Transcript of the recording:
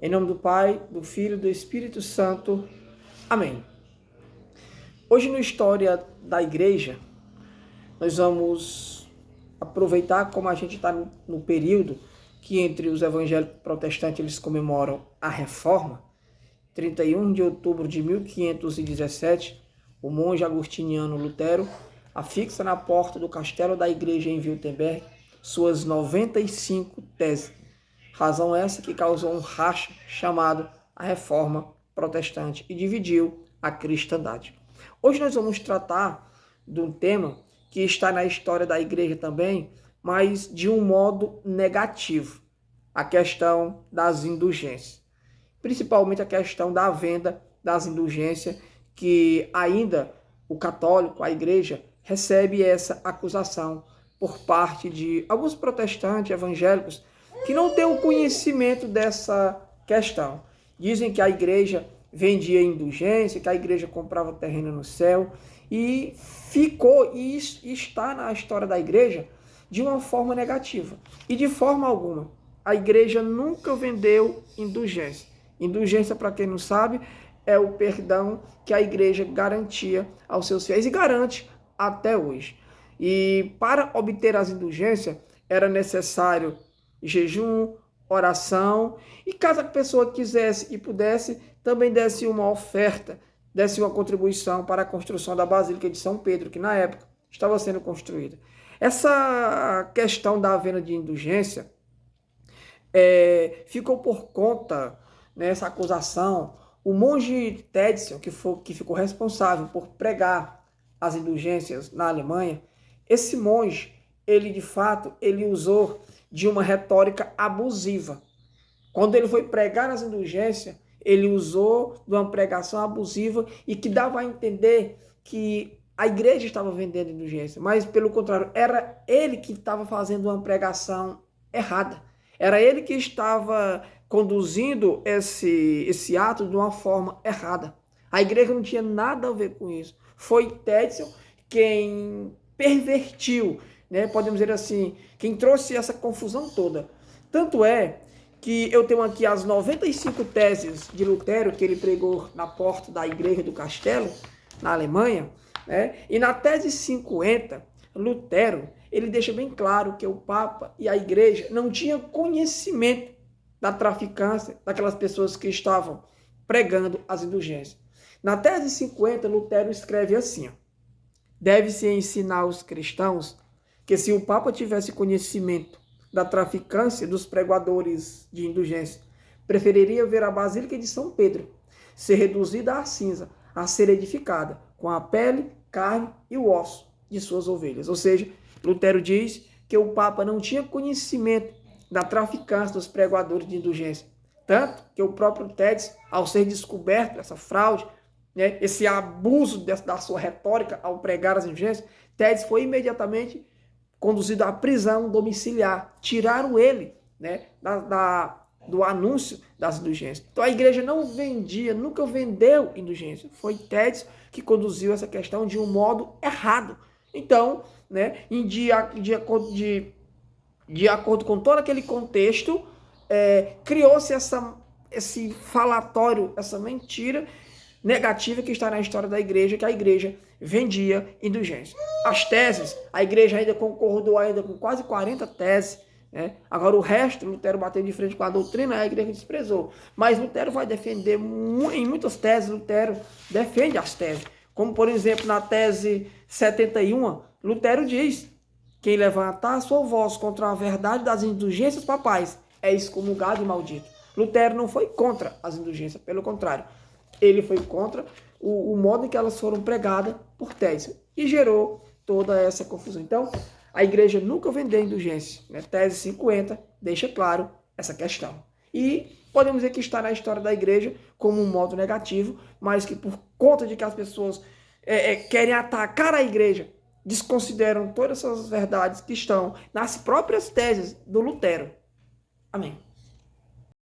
Em nome do Pai, do Filho e do Espírito Santo. Amém. Hoje no História da Igreja, nós vamos aproveitar como a gente está no período que entre os evangélicos protestantes eles comemoram a Reforma. 31 de outubro de 1517, o monge agostiniano Lutero afixa na porta do castelo da igreja em Wittenberg suas 95 teses. Razão essa que causou um racha chamado a Reforma Protestante e dividiu a cristandade. Hoje nós vamos tratar de um tema que está na história da igreja também, mas de um modo negativo. A questão das indulgências. Principalmente a questão da venda das indulgências, que ainda o católico, a igreja, recebe essa acusação por parte de alguns protestantes evangélicos que não têm o conhecimento dessa questão. Dizem que a igreja vendia indulgência, que a igreja comprava terreno no céu, e ficou e está na história da igreja de uma forma negativa. E de forma alguma, a igreja nunca vendeu indulgência. Indulgência, para quem não sabe, é o perdão que a igreja garantia aos seus fiéis e garante até hoje. E para obter as indulgências era necessário jejum, oração, e caso a pessoa quisesse e pudesse, também desse uma oferta, desse uma contribuição para a construção da Basílica de São Pedro, que na época estava sendo construída. Essa questão da venda de indulgência ficou por conta, nessa acusação, o monge Tetzel, que ficou responsável por pregar as indulgências na Alemanha. Esse monge, ele usou de uma retórica abusiva. Quando ele foi pregar as indulgências, ele usou de uma pregação abusiva e que dava a entender que a igreja estava vendendo indulgência, mas pelo contrário, era ele que estava fazendo uma pregação errada. Era ele que estava conduzindo esse ato de uma forma errada. A igreja não tinha nada a ver com isso. Foi Tetzel quem pervertiu, podemos dizer assim, quem trouxe essa confusão toda. Tanto é que eu tenho aqui as 95 teses de Lutero que ele pregou na porta da igreja do castelo, na Alemanha, e na tese 50, Lutero, ele deixa bem claro que o Papa e a igreja não tinham conhecimento da traficância daquelas pessoas que estavam pregando as indulgências. Na tese 50, Lutero escreve assim: deve-se ensinar aos cristãos que se o Papa tivesse conhecimento da traficância dos pregadores de indulgência, preferiria ver a Basílica de São Pedro ser reduzida à cinza, a ser edificada com a pele, carne e o osso de suas ovelhas. Ou seja, Lutero diz que o Papa não tinha conhecimento da traficância dos pregadores de indulgência. Tanto que o próprio Tetzel, ao ser descoberto essa fraude, esse abuso da sua retórica ao pregar as indulgências, Tetzel foi imediatamente conduzido à prisão domiciliar. Tiraram ele do anúncio das indulgências. Então a igreja não vendia, nunca vendeu indulgência. Foi Tetzel que conduziu essa questão de um modo errado. Então, de acordo com todo aquele contexto, criou-se esse falatório, essa mentira negativa que está na história da igreja, que a igreja vendia indulgência. As teses, a igreja ainda concordou com quase 40 teses. Agora o resto, Lutero bateu de frente com a doutrina, a igreja desprezou. Mas Lutero vai defender, em muitas teses, Lutero defende as teses. Como, por exemplo, na tese 71, Lutero diz: quem levantar a sua voz contra a verdade das indulgências papais é excomungado e maldito. Lutero não foi contra as indulgências, pelo contrário. Ele foi contra o modo em que elas foram pregadas por Tetzel e gerou toda essa confusão. Então, a igreja nunca vendeu indulgência. Tese 50 deixa claro essa questão. E podemos dizer que está na história da igreja como um modo negativo, mas que por conta de que as pessoas querem atacar a igreja, desconsideram todas essas verdades que estão nas próprias teses do Lutero. Amém.